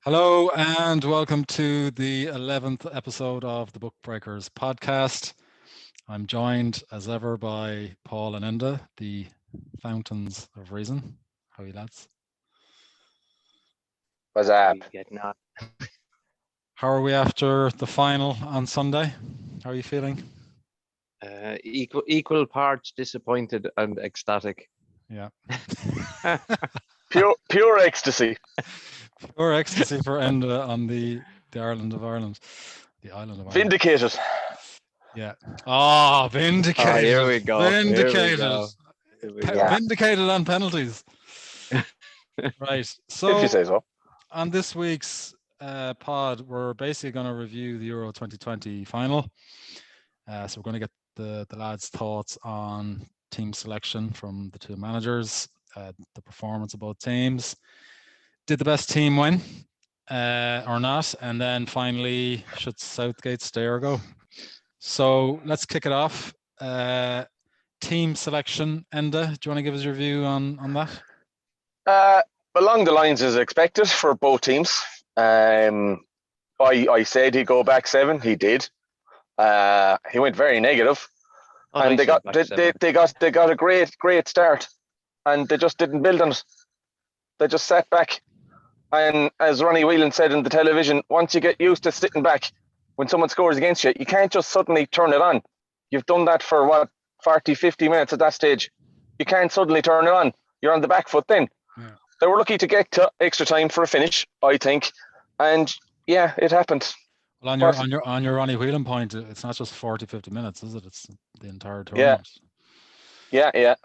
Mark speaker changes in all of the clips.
Speaker 1: Hello and welcome to the 11th episode of the Bookbreakrs podcast. I'm joined as ever by Paul and Enda, the fountains of reason. How are you lads?
Speaker 2: What's up?
Speaker 1: How are we after the final on Sunday? How are you feeling?
Speaker 3: Equal parts disappointed and ecstatic.
Speaker 1: Yeah.
Speaker 2: Pure ecstasy.
Speaker 1: Pure ecstasy for Enda on the island of Ireland. The island of Ireland.
Speaker 2: Vindicated.
Speaker 1: Yeah. Oh, vindicated.
Speaker 3: Oh, here we go.
Speaker 1: Vindicated.
Speaker 3: Here we go.
Speaker 1: Vindicated on penalties. Right. So,
Speaker 2: If you say so.
Speaker 1: On this week's pod, we're basically going to review the Euro 2020 final. So we're going to get the lads' thoughts on team selection from the two managers, the performance of both teams. Did the best team win or not? And then finally, should Southgate stay or go? So let's kick it off. Team selection. Enda, do you want to give us your view on that?
Speaker 2: Along the lines as expected for both teams. I said he'd go back 7. He did. He went very negative, and they got a great start, and they just didn't build on it. They just sat back, and as Ronnie Whelan said in the television, once you get used to sitting back when someone scores against you, you can't just suddenly turn it on. You've done that for 40, 50 minutes at that stage. You can't suddenly turn it on. You're on the back foot then. Yeah. They were lucky to get to extra time for a finish, I think, and yeah, it happened.
Speaker 1: Well, on your Ronnie Whelan point, it's not just 40, 50 minutes, is it? It's the entire tournament.
Speaker 2: Yeah.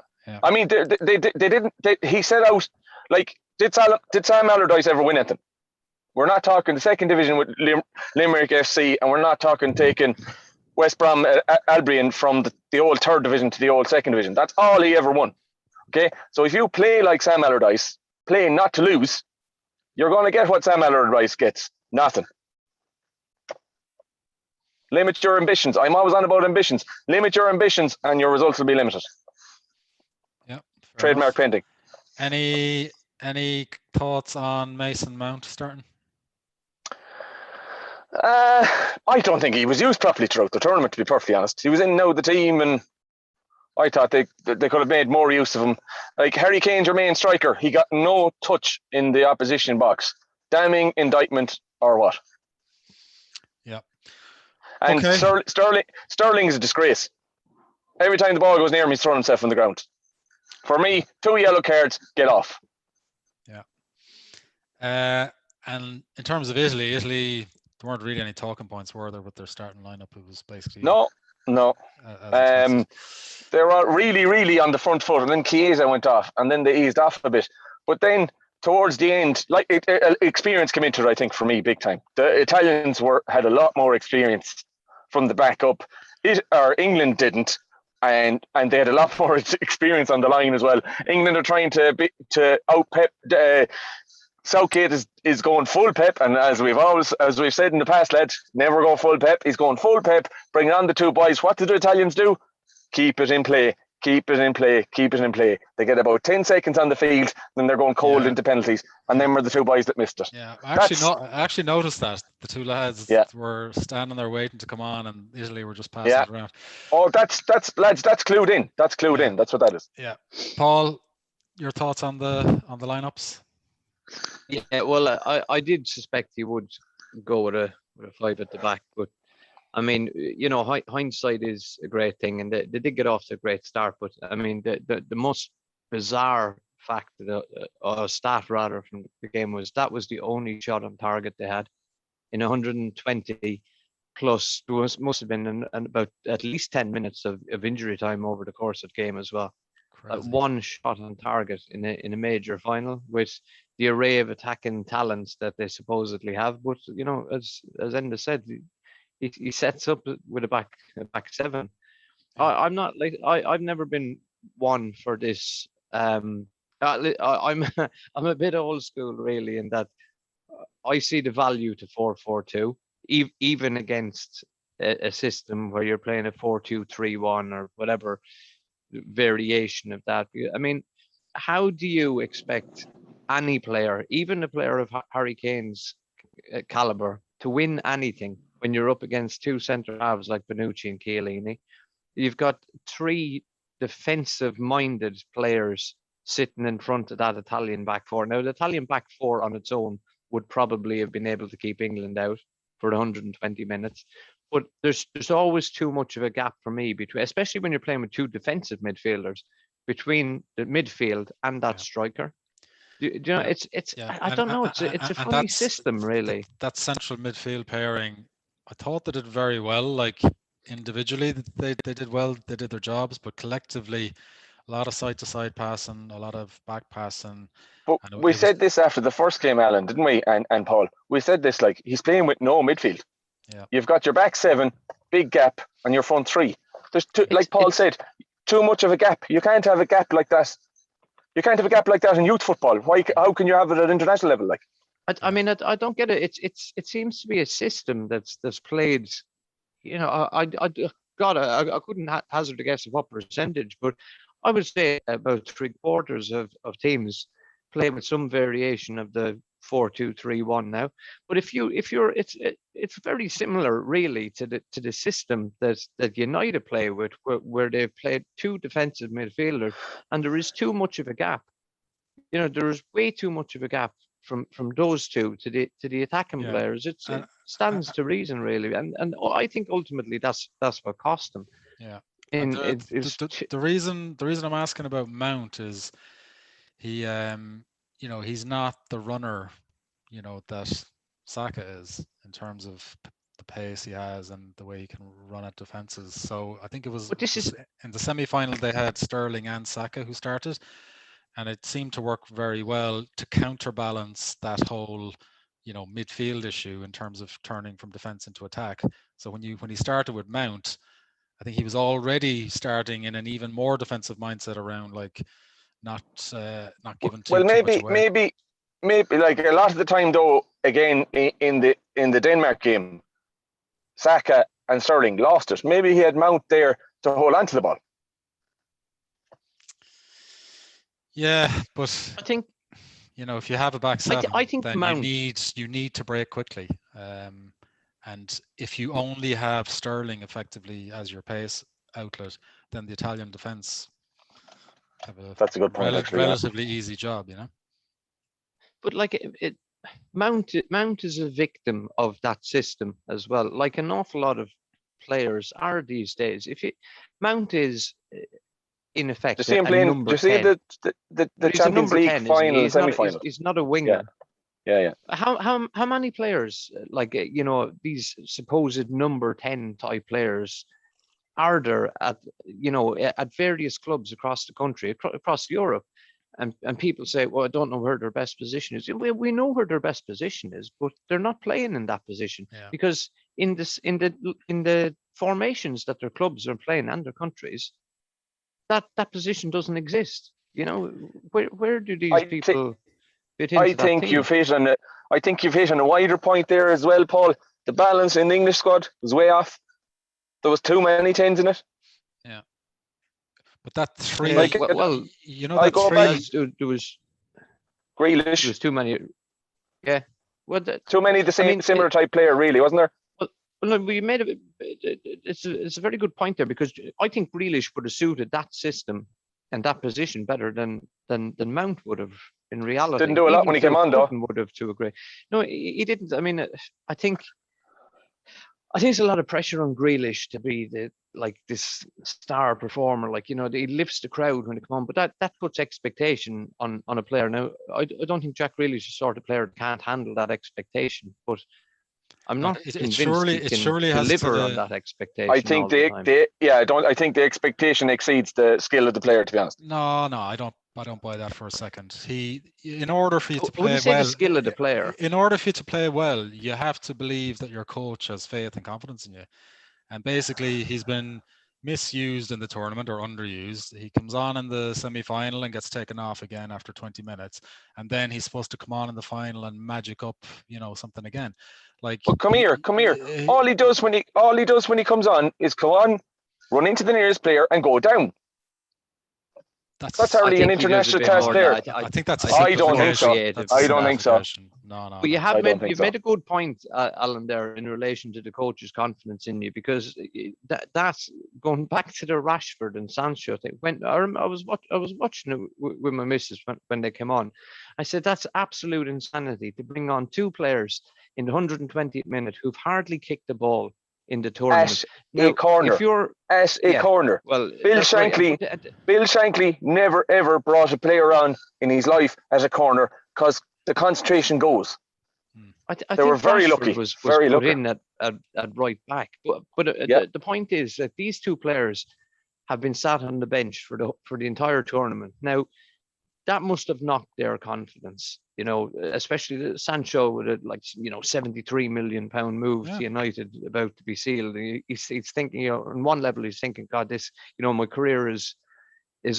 Speaker 2: I mean, they didn't. He set out like, did Sam Allardyce ever win anything? We're not talking the second division with Limerick FC, and we're not talking taking West Brom Albion from the old third division to the old second division. That's all he ever won. Okay, so if you play like Sam Allardyce, playing not to lose, you're going to get what Sam Allardyce gets. Nothing. Limit your ambitions. I'm always on about ambitions. Limit your ambitions and your results will be limited.
Speaker 1: Yeah.
Speaker 2: Trademark pending.
Speaker 1: Any thoughts on Mason Mount starting?
Speaker 2: I don't think he was used properly throughout the tournament, to be perfectly honest. He was in the team, and I thought they could have made more use of him. Like Harry Kane's your main striker. He got no touch in the opposition box. Damning indictment or what?
Speaker 1: Yeah.
Speaker 2: And okay. Sterling is a disgrace. Every time the ball goes near him, he's throwing himself on the ground. For me, 2 yellow cards, get off.
Speaker 1: Yeah. And in terms of Italy, there weren't really any talking points, were there, with their starting lineup? It was basically
Speaker 2: no. They were really, really on the front foot, and then Chiesa went off, and then they eased off a bit. But then towards the end, like experience came into it, I think, for me, big time. The Italians had a lot more experience from the back up. England didn't, and they had a lot more experience on the line as well. England are trying to out pep. Southgate is going full pep, and as we've said in the past, lads, never go full pep. He's going full pep, bringing on the two boys. What did the Italians do? Keep it in play. They get about 10 seconds on the field, then they're going cold into penalties, and then we're the two boys that missed it.
Speaker 1: Yeah, I actually noticed that the two lads were standing there waiting to come on, and Italy were just passing it around.
Speaker 2: Oh, that's lads. That's clued in. That's clued in. That's what that is.
Speaker 1: Yeah, Paul, your thoughts on the lineups?
Speaker 3: Yeah, well, I did suspect he would go with a 5 at the back, but I mean, hindsight is a great thing, and they did get off to a great start. But I mean, the most bizarre fact, stat rather, from the game was that was the only shot on target they had in 120 plus. There must have been about at least 10 minutes of injury time over the course of the game as well. One shot on target in a major final with the array of attacking talents that they supposedly have. But as Enda said, he sets up with a back 7. I'm not like I've never been one for this. I'm a bit old school really, in that I see the value to 4-4-2, even against a system where you're playing a 4-2-3-1 or whatever variation of that. I mean, how do you expect any player, even a player of Harry Kane's caliber to win anything when you're up against two centre halves like Bonucci and Chiellini. You've got three defensive-minded players sitting in front of that Italian back four. Now, the Italian back four on its own would probably have been able to keep England out for 120 minutes. But there's always too much of a gap for me between, especially when you're playing with two defensive midfielders, between the midfield and that striker. Do you know, I don't know. It's a funny system, really.
Speaker 1: That central midfield pairing, I thought they did very well. Like individually, they did well. They did their jobs, but collectively, a lot of side-to-side passing, a lot of back passing.
Speaker 2: But we said this after the first game, Alan, didn't we? And Paul, we said this, like, he's playing with no midfield.
Speaker 1: Yeah.
Speaker 2: You've got your back seven, big gap, and your front three. There's like Paul said, too much of a gap. You can't have a gap like that. You can't have a gap like that in youth football. How can you have it at international level? Like,
Speaker 3: I mean, I don't get it. It seems to be a system that's played. You know, I couldn't hazard a guess of what percentage, but I would say about 3/4 of teams play with some variation of the 4-2-3-1 now. But it's very similar really to the system that United play with, where they've played two defensive midfielders, and there is too much of a gap. You know, there is way too much of a gap from those two to the attacking players. It stands to reason, really, and I think ultimately that's what cost them.
Speaker 1: Yeah.
Speaker 3: The
Speaker 1: reason I'm asking about Mount is he you know, he's not the runner, you know, that Saka is in terms of the pace he has and the way he can run at defenses. So I think it was in the semi-final they had Sterling and Saka who started, and it seemed to work very well to counterbalance that whole, you know, midfield issue in terms of turning from defense into attack. So when he started with Mount, I think he was already starting in an even more defensive mindset around, like, not given too much away.
Speaker 2: Maybe like a lot of the time though, again in the Denmark game, Saka and Sterling lost it. Maybe he had Mount there to hold on to the ball.
Speaker 1: Yeah, but
Speaker 3: I think,
Speaker 1: you know, if you have a back seven,
Speaker 3: I think
Speaker 1: then
Speaker 3: Mount,
Speaker 1: you need to break quickly. And if you only have Sterling effectively as your pace outlet, then the Italian defense have
Speaker 2: that's a good point.
Speaker 1: Relatively easy job, you know.
Speaker 3: But like Mount is a victim of that system as well. Like an awful lot of players are these days. Mount is in effect
Speaker 2: you see him playing. Do you see the Champions League final, semi-final?
Speaker 3: He's not a winger.
Speaker 2: Yeah.
Speaker 3: How many players, like, you know, these supposed number 10 type players are there at various clubs across the country, across Europe, and people say, well, I don't know where their best position is. We know where their best position is, but they're not playing in that position because in the formations that their clubs are playing and their countries, that position doesn't exist. You know, where do these people fit into that team?
Speaker 2: I think you've hit on a wider point there as well, Paul. The balance in the English squad was way off. There was too many 10s in it.
Speaker 1: Yeah. But that three, you know,
Speaker 3: there
Speaker 2: was Grealish.
Speaker 3: There was too many. Yeah. Well,
Speaker 2: too many similar type player, really, wasn't there?
Speaker 3: Well, we made it's a very good point there, because I think Grealish would have suited that system and that position better than Mount would have in reality.
Speaker 2: Didn't do a lot when he came on, though.
Speaker 3: Would have, to agree. No, he didn't. I mean, I think there's a lot of pressure on Grealish to be this star performer. Like, you know, he lifts the crowd when he comes on, but that puts expectation on a player. Now, I don't think Jack Grealish is the sort of player that can't handle that expectation, but I'm not convinced he can deliver on that expectation.
Speaker 2: I think I think the expectation exceeds the skill of the player, to be honest.
Speaker 1: No, I don't buy that for a second. In order for you to play
Speaker 3: well, the skill of the player.
Speaker 1: In order for you to play well, you have to believe that your coach has faith and confidence in you. And basically, he's been misused in the tournament or underused. He comes on in the semi-final and gets taken off again after 20 minutes, and then he's supposed to come on in the final and magic up, you know, something again. Like,
Speaker 2: well, come here. All he does when he comes on is come on, run into the nearest player, and go down. That's hardly an international class player.
Speaker 1: I think that's.
Speaker 2: I don't think so. I don't think so.
Speaker 1: No.
Speaker 3: But
Speaker 2: I don't think
Speaker 3: you've
Speaker 2: so.
Speaker 3: made a good point, Alan, there in relation to the coach's confidence in you, because that's going back to the Rashford and Sancho thing. When I was watching it with my missus when they came on, I said that's absolute insanity to bring on two players in the 120th minute who've hardly kicked the ball in the tournament.
Speaker 2: At a corner.
Speaker 3: If you're
Speaker 2: At a corner.
Speaker 3: well,
Speaker 2: Bill
Speaker 3: that's right.
Speaker 2: Shankly never ever brought a player on in his life at a corner because the concentration goes.
Speaker 3: I
Speaker 2: They
Speaker 3: think
Speaker 2: were very
Speaker 3: Rashford
Speaker 2: lucky.
Speaker 3: was
Speaker 2: Very
Speaker 3: put
Speaker 2: lucky.
Speaker 3: in at right back. But
Speaker 2: Yeah.
Speaker 3: the point is that these two players have been sat on the bench for the entire tournament. Now, that must have knocked their confidence, especially Sancho with a 73 million pound move to United about to be sealed. He's thinking, on one level, he's thinking, God, this, my career is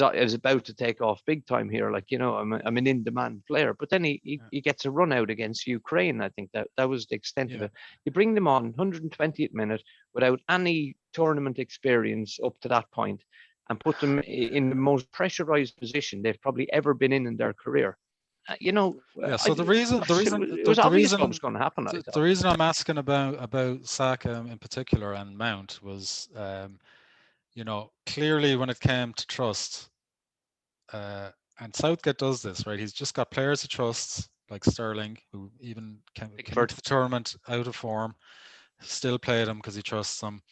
Speaker 3: about to take off big time here. I'm an in-demand player. But then he gets a run out against Ukraine. I think that was the extent of it. You bring them on 120th minute without any tournament experience up to that point, and put them in the most pressurized position they've probably ever been in their career.
Speaker 1: So the reason
Speaker 3: it was obvious what was going to happen.
Speaker 1: The reason I'm asking about Saka in particular and Mount was, clearly when it came to trust, and Southgate does this, right? He's just got players he trusts, like Sterling, who even came into the tournament out of form, still played him because he trusts him.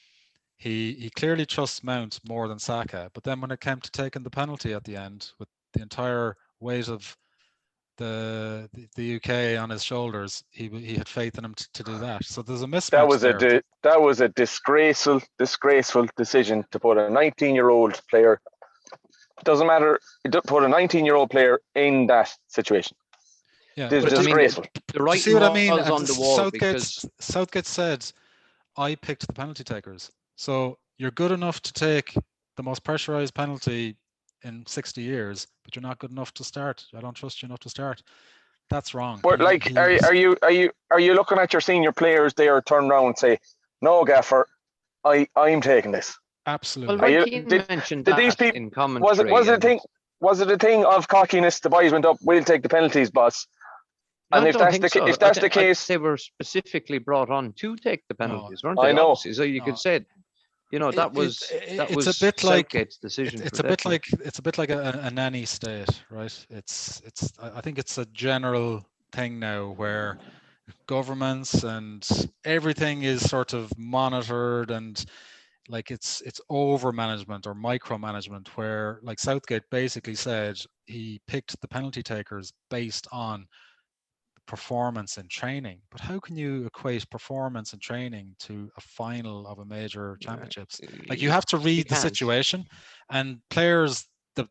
Speaker 1: He clearly trusts Mount more than Saka, but then when it came to taking the penalty at the end, with the entire weight of the UK on his shoulders, he had faith in him to do that. So there's a mismatch there.
Speaker 2: That was a disgraceful decision to put a 19-year-old player. Doesn't matter. Put a 19-year-old player in that situation.
Speaker 1: Yeah,
Speaker 2: it's disgraceful.
Speaker 3: The right
Speaker 1: see what I mean?
Speaker 3: on the wall.
Speaker 1: Southgate said, "I picked the penalty takers." So you're good enough to take the most pressurized penalty in 60 years, but you're not good enough to start. I don't trust you enough to start. That's wrong.
Speaker 2: But are you looking at your senior players there, turn around and say, "No, Gaffer, I'm taking this."
Speaker 1: Absolutely.
Speaker 3: Well, Kane mentioned that these people, in commentary.
Speaker 2: Was it a thing of cockiness? The boys went up, "We'll take the penalties, boss." And if that's the case,
Speaker 3: they were specifically brought on to take the penalties, weren't they?
Speaker 2: I know.
Speaker 3: Obviously. So you could say, that was
Speaker 1: a bit
Speaker 3: Southgate's decision.
Speaker 1: It's a bit like a nanny state, right? I think it's a general thing now where governments and everything is sort of monitored, and it's over management or micromanagement, where like Southgate basically said he picked the penalty takers based on performance in training. But how can you equate performance and training to a final of a major championships? Like, you have to read the situation, and players, the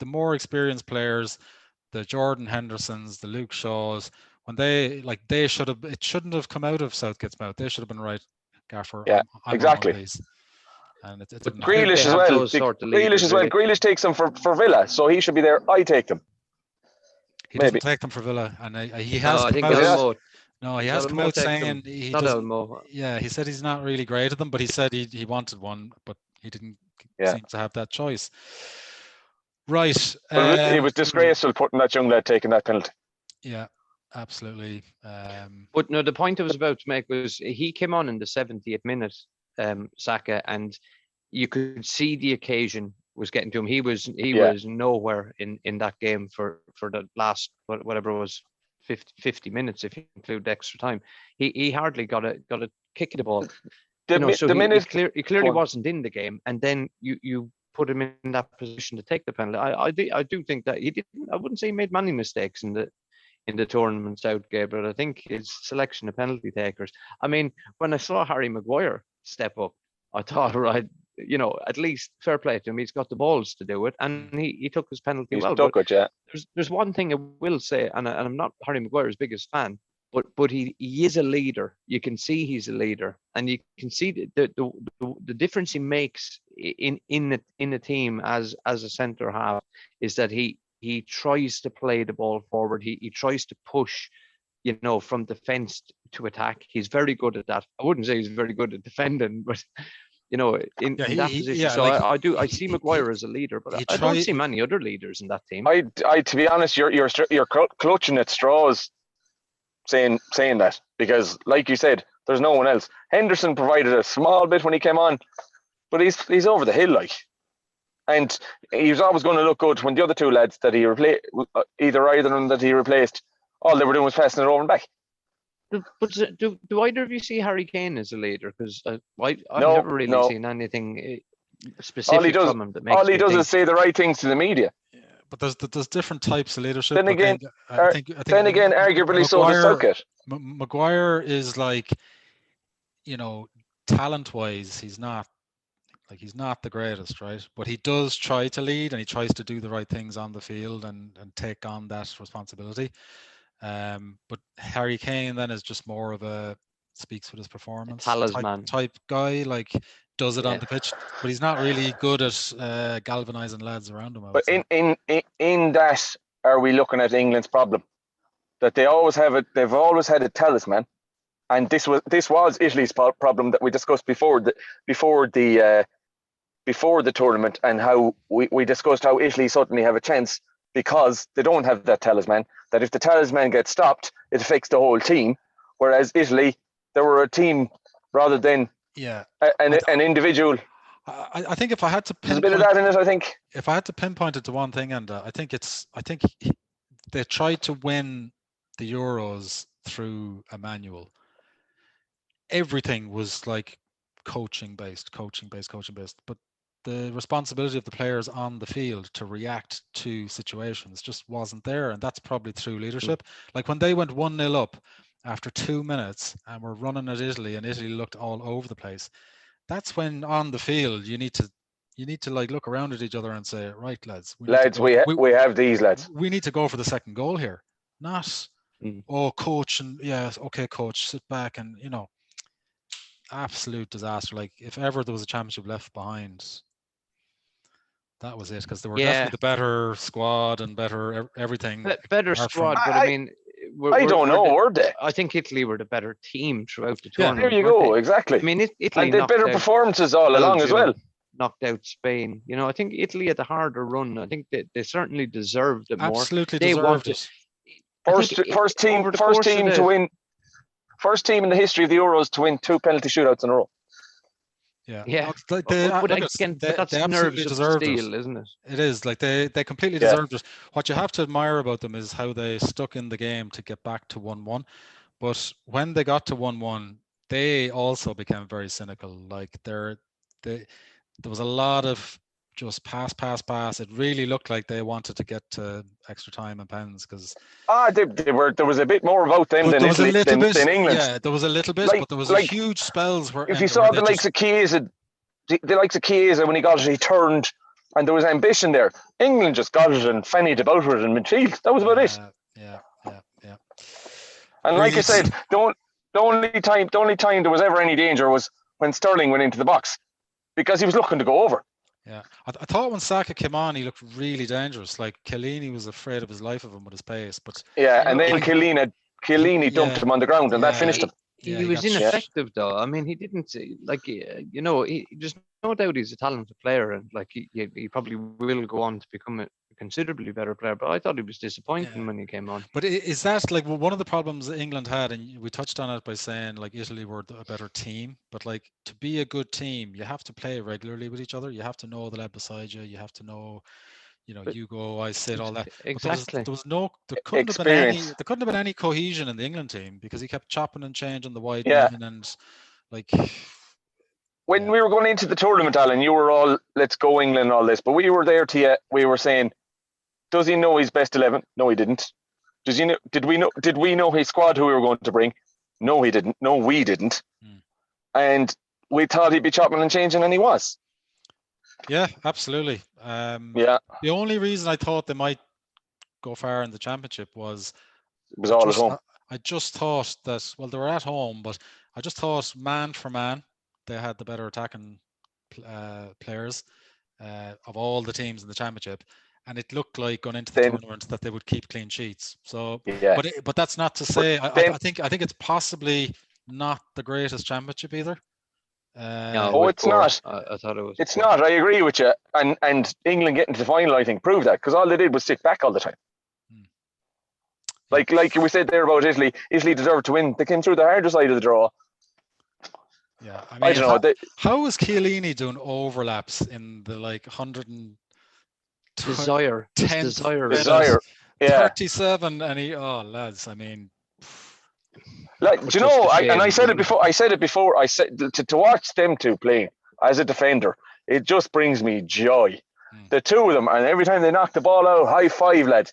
Speaker 1: more experienced players, the Jordan Hendersons, the Luke Shaws, when it shouldn't have come out of Southgate's mouth. They should have been right, Gaffer.
Speaker 2: Yeah,
Speaker 1: I'm
Speaker 2: exactly.
Speaker 1: On all these. And it didn't.
Speaker 2: Grealish as well. Grealish takes them for Villa, so he should be there. I take them.
Speaker 1: He doesn't take them for Villa, and he has come out saying he doesn't. Yeah, he said he's not really great at them, but he said he wanted one, but he didn't seem to have that choice. Right.
Speaker 2: It was disgraceful putting that young lad taking that penalty.
Speaker 1: Yeah, absolutely.
Speaker 3: But no, the point I was about to make was he came on in the 70th minute, Saka, and you could see the occasion was getting to him. He was nowhere in that game for the last whatever it was 50 minutes, if you include the extra time. He hardly got a kick at the ball. He clearly wasn't in the game, and then you put him in that position to take the penalty. I do think that he didn't. I wouldn't say he made many mistakes in the tournament, Southgate, but I think his selection of penalty takers. I mean, when I saw Harry Maguire step up, I thought, right, at least fair play to him. He's got the balls to do it, and he took his penalty well. There's one thing I will say, and I'm not Harry Maguire's biggest fan, but he is a leader. You can see he's a leader, and you can see the difference he makes in the team as a centre half is that he tries to play the ball forward. He tries to push, from defence to attack. He's very good at that. I wouldn't say he's very good at defending, but in that position. So I see Maguire as a leader, but I don't see many other leaders in that team.
Speaker 2: I to be honest, you're clutching at straws saying that, because, like you said, there's no one else. Henderson provided a small bit when he came on, but he's over the hill, like, and he was always going to look good when the other two lads that he replaced, either of them that he replaced, all they were doing was passing it over and back.
Speaker 3: But do either of you see Harry Kane as a leader? Because I've
Speaker 2: No,
Speaker 3: never really
Speaker 2: no.
Speaker 3: seen anything specific from him that makes
Speaker 2: All he
Speaker 3: me
Speaker 2: does
Speaker 3: think.
Speaker 2: is say the right things to the media.
Speaker 1: Yeah, but there's different types of leadership.
Speaker 2: Then again,
Speaker 1: I think
Speaker 2: arguably so does Southgate.
Speaker 1: Maguire is like, talent-wise, he's not the greatest, right? But he does try to lead, and he tries to do the right things on the field and take on that responsibility. But Harry Kane then is just more of a speaks with his performance type guy, like does it on the pitch, but he's not really good at galvanizing lads around him.
Speaker 2: But in that, are we looking at England's problem? That they've always had a talisman, and this was Italy's problem that we discussed before the tournament, and how we discussed how Italy suddenly have a chance because they don't have that talisman. That if the talisman gets stopped, it affects the whole team. Whereas Italy, they were a team rather than an individual.
Speaker 1: I think if I had to
Speaker 2: there's a bit of that in it. I think
Speaker 1: if I had to pinpoint it to one thing, and I think they tried to win the Euros through a manual. Everything was like coaching based, but the responsibility of the players on the field to react to situations just wasn't there, and that's probably through leadership. Like when they went 1-0 up after 2 minutes and were running at Italy, and Italy looked all over the place, that's when on the field you need to like look around at each other and say, right, lads, we
Speaker 2: have these lads.
Speaker 1: We need to go for the second goal here, not coach, and okay, coach, sit back, and absolute disaster. Like if ever there was a championship left behind, that was it, because they were definitely the better squad and better everything.
Speaker 3: Better squad, but I mean,
Speaker 2: I don't know, were they?
Speaker 3: I think Italy were the better team throughout the tournament.
Speaker 2: There you go, exactly.
Speaker 3: I mean, Italy
Speaker 2: and they better performances all along as well.
Speaker 3: Knocked out Spain. I think Italy had a harder run. I think they certainly deserved it more.
Speaker 1: Absolutely deserved it.
Speaker 2: First team to win. First team in the history of the Euros to win 2 penalty shootouts in a row.
Speaker 1: Yeah.
Speaker 3: But that's nerves of steel, isn't it?
Speaker 1: It is. Like they completely deserved it. What you have to admire about them is how they stuck in the game to get back to 1-1. But when they got to 1-1, they also became very cynical. Like there was a lot of just pass. It really looked like they wanted to get to extra time and pens, because
Speaker 2: there was a bit more about them than England.
Speaker 1: Yeah, there was a little bit, but there was huge spells where
Speaker 2: if you saw the likes of Chiesa, when he got it, he turned, and there was ambition there. England just got it and fannied about it in midfield. That was about it.
Speaker 1: Yeah.
Speaker 2: And like I said, the only time there was ever any danger was when Sterling went into the box, because he was looking to go over.
Speaker 1: Yeah, I thought when Saka came on, he looked really dangerous. Like Chiellini was afraid of his life of him with his pace. But
Speaker 2: and then Chiellini dumped him on the ground, and that finished him.
Speaker 3: He was ineffective, though. I mean, he didn't he there's no doubt he's a talented player, and like he probably will go on to become a considerably better player. But I thought he was disappointing when he came on.
Speaker 1: But is that like one of the problems that England had? And we touched on it by saying like Italy were a better team. But like to be a good team, you have to play regularly with each other. You have to know the lad beside you. You have to know, you go, I sit, all that.
Speaker 3: Exactly.
Speaker 1: There couldn't have been any cohesion in the England team, because he kept chopping and changing the wide line, and like.
Speaker 2: When we were going into the tournament, Alan, you were all, let's go England, all this, but we were there to you. We were saying, does he know his best 11? No, he didn't. Did we know his squad, who we were going to bring? No, he didn't. No, we didn't. And we thought he'd be chopping and changing, and he was.
Speaker 1: Yeah, absolutely. The only reason I thought they might go far in the championship was
Speaker 2: it was all at home.
Speaker 1: I just thought that, well, they were at home, but I just thought man for man, they had the better attacking players of all the teams in the championship, and it looked like going into the tournament that they would keep clean sheets. So, but that's not to say I think it's possibly not the greatest championship either.
Speaker 2: No, it's not.
Speaker 3: I thought it was.
Speaker 2: It's not. I agree with you. And England getting to the final, I think, proved that, because all they did was sit back all the time. Like we said there about Italy. Italy deserved to win. They came through the harder side of the draw.
Speaker 1: Yeah, I
Speaker 2: I
Speaker 1: mean,
Speaker 2: don't know.
Speaker 1: how was Chiellini doing overlaps in the like 110th
Speaker 3: Desire. This desire.
Speaker 1: minute,
Speaker 2: Desire. Yeah.
Speaker 1: 37, and lads, I mean,
Speaker 2: Like, do
Speaker 3: But
Speaker 2: you
Speaker 3: just
Speaker 2: know?
Speaker 3: a
Speaker 2: I
Speaker 3: shame.
Speaker 2: said it before. I said to watch them two playing as a defender, it just brings me joy. The two of them, and every time they knock the ball out, high five, lads.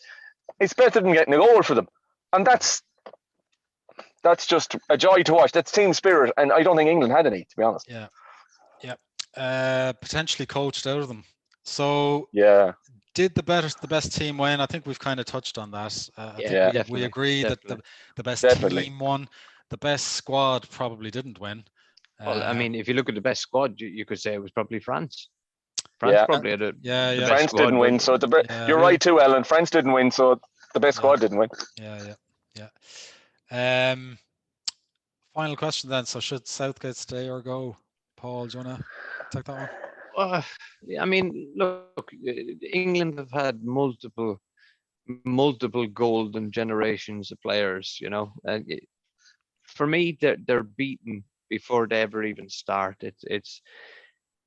Speaker 2: It's better than getting a goal for them, and that's just a joy to watch. That's team spirit, and I don't think England had any, to be honest.
Speaker 1: Yeah. Potentially coached out of them. So
Speaker 2: yeah,
Speaker 1: did the best team win? I think we've kind of touched on that. I think we agree that the best team won. The best squad probably didn't win.
Speaker 3: Well, I mean, if you look at the best squad, you could say it was probably France. France probably had the best
Speaker 2: France
Speaker 3: squad,
Speaker 2: didn't win, so you're right too, Ellen. France didn't win, so the best squad didn't win.
Speaker 1: Yeah. Final question then. So should Southgate stay or go? Paul, do you want to take that one?
Speaker 3: I mean, look, England have had multiple golden generations of players. You know, for me, they're beaten before they ever even start.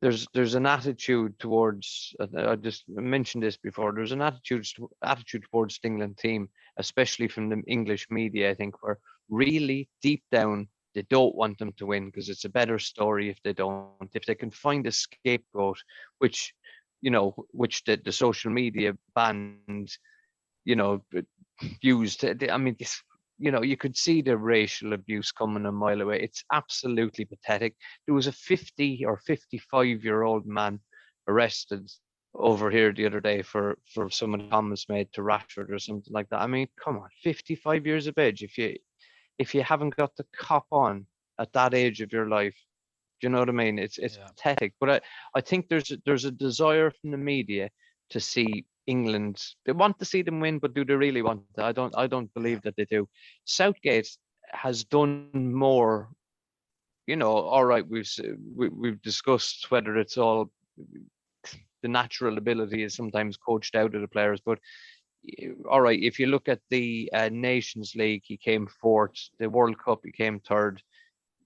Speaker 3: There's an attitude towards. I just mentioned this before. There's an attitude towards the England team, especially from the English media. I think where really deep down they don't want them to win because it's a better story if they don't. If they can find a scapegoat, which the social media banned, used. I mean, you could see the racial abuse coming a mile away. It's absolutely pathetic. There was a 50 or 55-year-old man arrested over here the other day for some of the comments made to Rashford or something like that. I mean, come on, 55 years of age. If you haven't got the cop on at that age of your life, do you know what I mean? It's pathetic. But I think there's a desire from the media to see England. They want to see them win, but do they really want to? I don't believe that they do. Southgate has done more. All right, we've discussed whether it's all the natural ability is sometimes coached out of the players, but all right, if you look at the Nations League, he came fourth. The World Cup, he came third.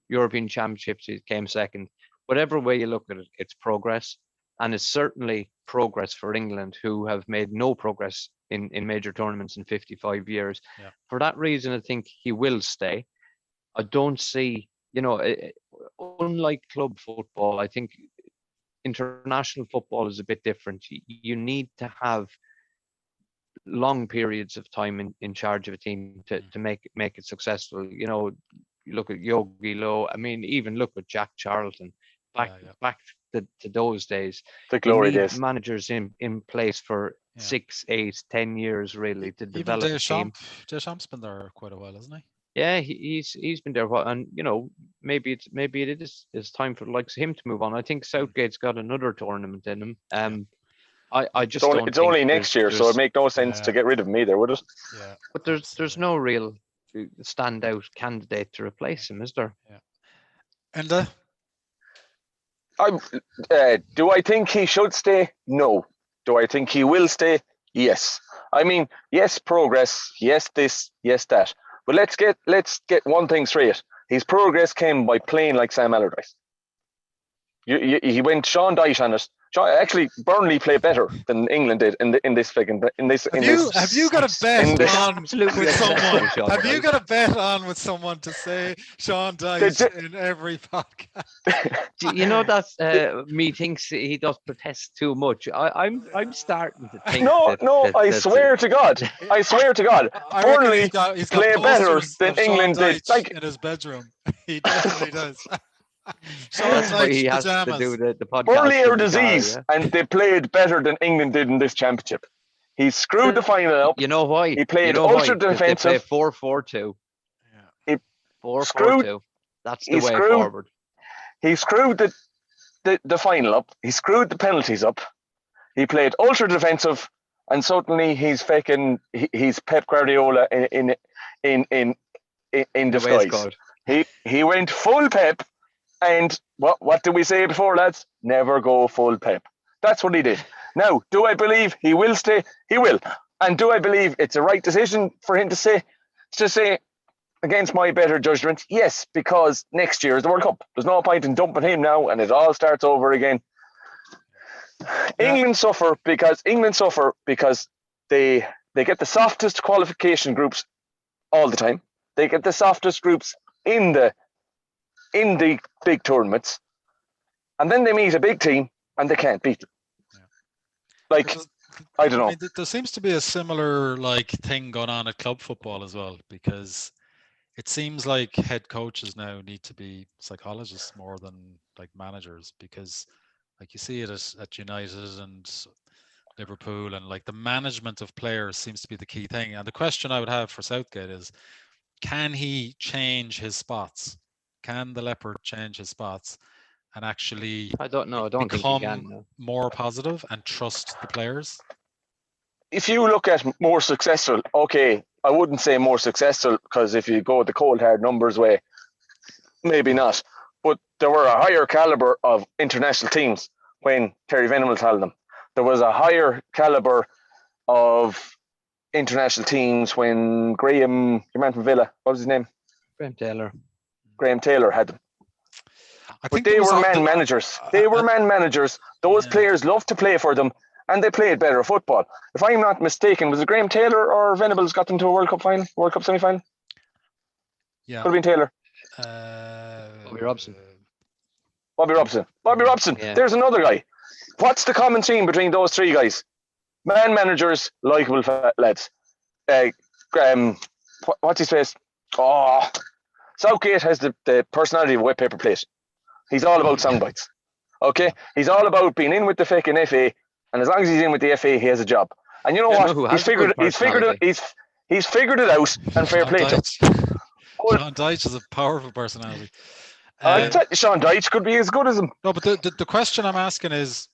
Speaker 3: European Championships, he came second. Whatever way you look at it, it's progress. And it's certainly progress for England, who have made no progress in major tournaments in 55 years.
Speaker 1: Yeah.
Speaker 3: For that reason, I think he will stay. I don't see, unlike club football, I think international football is a bit different. You need to have long periods of time in charge of a team to make it successful. You look at Yogi Low. I mean, even look at Jack Charlton. Back to those days.
Speaker 2: The glory days.
Speaker 3: Managers in place for 6, 8, 10 years really to develop a team.
Speaker 1: Deschamps been there quite a while, hasn't he?
Speaker 3: Yeah, he's been there a while, and maybe it is time for the likes of him to move on. I think Southgate's got another tournament in him. I just don't.
Speaker 2: It's only next year, so it makes no sense to get rid of him either, would it?
Speaker 1: Yeah.
Speaker 3: But there's no real standout candidate to replace him, is there?
Speaker 1: Yeah. And
Speaker 2: do I think he should stay? No. Do I think he will stay? Yes. I mean, yes, progress. Yes, this. Yes, that. But let's get one thing straight. His progress came by playing like Sam Allardyce. He went Sean Dyche on it. Actually, Burnley play better than England did in this. Have
Speaker 1: you got a bet on with someone? Have you got a bet on with someone to say Sean Dyche in every podcast?
Speaker 3: That's me thinks he does protest too much. I'm starting to think.
Speaker 2: I swear to God, Burnley play better than England did.
Speaker 1: Like in his bedroom, he definitely does.
Speaker 3: That's why he has to do the podcast.
Speaker 2: Burnley are disease, and they played better than England did in this championship. He screwed the final up.
Speaker 3: You know why?
Speaker 2: He played ultra defensive.
Speaker 3: They play 4-4-2.
Speaker 2: Yeah.
Speaker 3: 4-4-2. That's the way forward.
Speaker 2: He screwed the final up. He screwed the penalties up. He played ultra defensive, and suddenly he's Pep Guardiola in disguise. He went full Pep. And what did we say before, lads? Never go full Pep. That's what he did. Now, do I believe he will stay? He will. And do I believe it's a right decision for him to stay? to say, against my better judgment, yes, because next year is the World Cup. There's no point in dumping him now, and it all starts over again. England suffer because they get the softest qualification groups all the time. They get the softest groups in the big tournaments, and then they meet a big team and they can't beat them. Like, I don't know.
Speaker 1: mean, there seems to be a similar thing going on at club football as well, because it seems like head coaches now need to be psychologists more than managers, because you see it at United and Liverpool, and the management of players seems to be the key thing. And the question I would have for Southgate is, can he change his spots? Can the Leopard change his spots and actually
Speaker 3: I don't know. I don't think he can. No.
Speaker 1: more positive and trust the players?
Speaker 2: If you look at more successful, okay, I wouldn't say more successful, because if you go the cold hard numbers way, maybe not. But there were a higher caliber of international teams when Terry Venables held them. There was a higher caliber of international teams when Graham, your man from Villa, what was his name? Graham Taylor had them. But they were managers. They were managers. Those players loved to play for them, and they played better football. If I'm not mistaken, was it Graham Taylor or Venables got them to a World Cup final, World Cup semi-final?
Speaker 1: Yeah.
Speaker 2: Could have been Taylor.
Speaker 3: Bobby Robson.
Speaker 2: Bobby Robson.
Speaker 3: Yeah.
Speaker 2: There's another guy. What's the common theme between those three guys? Managers, likeable lads. What's his face? Oh, Southgate has the personality of a wet paper plate. He's all about sound bites. Okay? He's all about being in with the fucking FA, and as long as he's in with the FA, he has a job. And you know what? He's figured it out, and fair play to him.
Speaker 1: Sean Dyche is a powerful personality.
Speaker 2: Sean Dyche could be as good as him.
Speaker 1: No, but the question I'm asking is,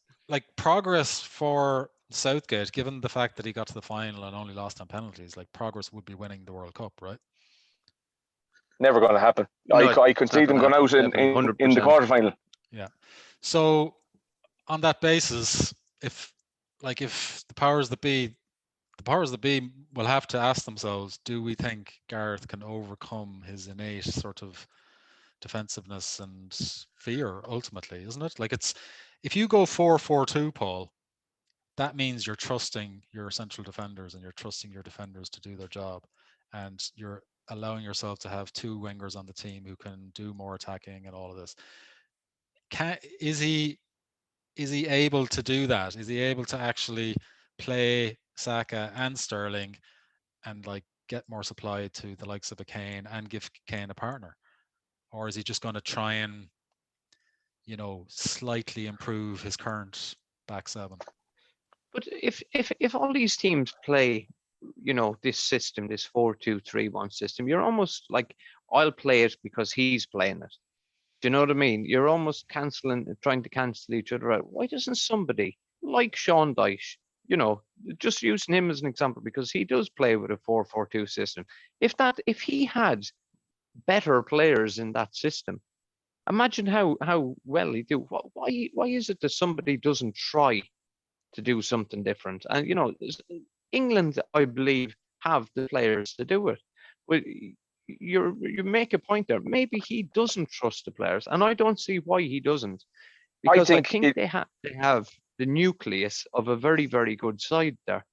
Speaker 1: progress for Southgate, given the fact that he got to the final and only lost on penalties, progress would be winning the World Cup, right?
Speaker 2: Never going to happen. No, I could see them going out in the quarterfinal.
Speaker 1: Yeah. So on that basis, if the powers that be will have to ask themselves, do we think Gareth can overcome his innate sort of defensiveness and fear ultimately, isn't it? It's, if you go 4-4-2, Paul, that means you're trusting your central defenders and you're trusting your defenders to do their job, and you're allowing yourself to have two wingers on the team who can do more attacking and all of this. Is he able to do that? Is he able to actually play Saka and Sterling and get more supply to the likes of a Kane and give Kane a partner? Or is he just going to try and, slightly improve his current back seven?
Speaker 3: But if all these teams play, this system, this 4-2-3-1 system, you're almost I'll play it because he's playing it. Do you know what I mean? You're almost trying to cancel each other out. Why doesn't somebody like Sean Dyche, just using him as an example, because he does play with a 4-4-2 system. If he had better players in that system, imagine how well he do. Why is it that somebody doesn't try to do something different? And England, I believe, have the players to do it. But you make a point there. Maybe he doesn't trust the players, and I don't see why he doesn't, because I think they have the nucleus of a very, very good side there.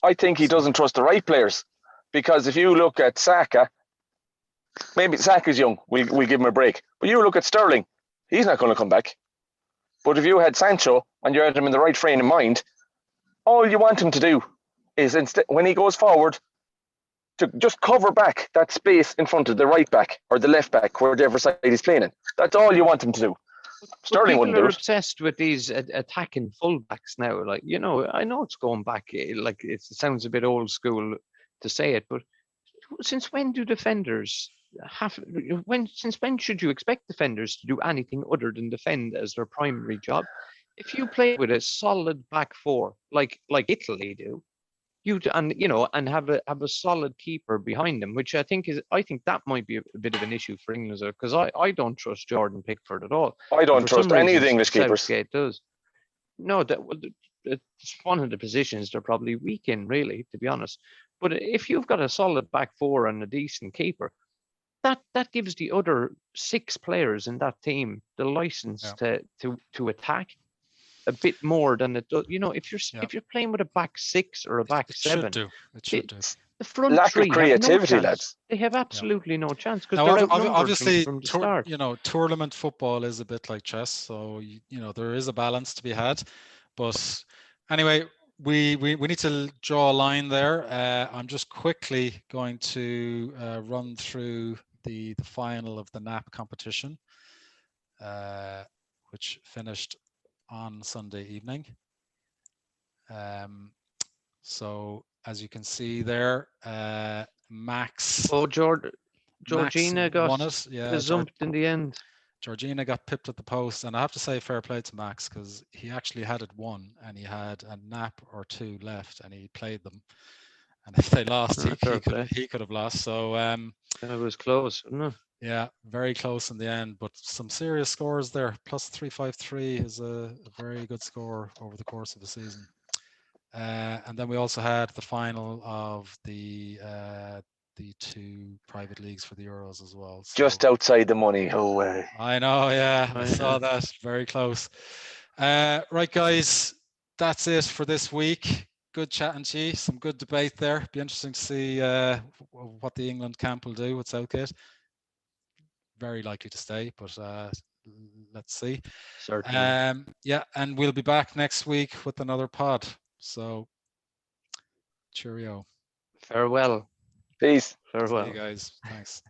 Speaker 2: I think he doesn't trust the right players, because if you look at Saka, maybe Saka's young, we'll give him a break. But you look at Sterling, he's not going to come back. But if you had Sancho and you had him in the right frame of mind, all you want him to do is, instead, when he goes forward, to just cover back that space in front of the right back or the left back, whichever side he's playing in. That's all you want him to do. Sterling wouldn't do it.
Speaker 3: People are obsessed with these attacking fullbacks now. I know it's going back. It sounds a bit old school to say it, but since when do defenders since when should you expect defenders to do anything other than defend as their primary job? If you play with a solid back four, like Italy do, and have a solid keeper behind them, which I think that might be a bit of an issue for England, because I don't trust Jordan Pickford at all.
Speaker 2: I don't trust any of the English keepers.
Speaker 3: Southgate does. No, it's one of the positions they're probably weak in, really, to be honest. But if you've got a solid back four and a decent keeper, that gives the other 6 players in that team the license to attack a bit more than it does. You know, if you're playing with a back 6 or a back
Speaker 1: It
Speaker 3: 7,
Speaker 1: should do. It should do.
Speaker 3: the front
Speaker 2: Lack of
Speaker 3: 3 have no
Speaker 2: creativity,
Speaker 3: chance.
Speaker 2: lads.
Speaker 3: They have absolutely no chance because
Speaker 1: Now,
Speaker 3: they're outnumbered
Speaker 1: obviously,
Speaker 3: from the start.
Speaker 1: you know, tournament football is a bit like chess, so you know there is a balance to be had. But anyway, we need to draw a line there. I'm just quickly going to run through the final of the NAP competition, which finished on Sunday evening. So as you can see there, Max.
Speaker 3: Oh, Georgina got
Speaker 1: won it. Yeah,
Speaker 3: zumped in the end.
Speaker 1: Georgina got pipped at the post, and I have to say fair play to Max because he actually had it won, and he had a nap or 2 left, and he played them. And if they lost, he could have lost. So
Speaker 3: it was close, wasn't it?
Speaker 1: Yeah, very close in the end, but some serious scores there. Plus 353 is a very good score over the course of the season. And then we also had the final of the 2 private leagues for the Euros as well. So,
Speaker 2: Just outside the money.
Speaker 1: I know, yeah. I saw that. Very close. Right, guys, that's it for this week. Good chatting to you. Some good debate there. Be interesting to see what the England camp will do with Southgate. Very likely to stay, but let's see.
Speaker 3: Certainly.
Speaker 1: Yeah, and we'll be back next week with another pod. So, cheerio.
Speaker 3: Farewell.
Speaker 2: Peace.
Speaker 3: Farewell.
Speaker 1: See you guys. Thanks.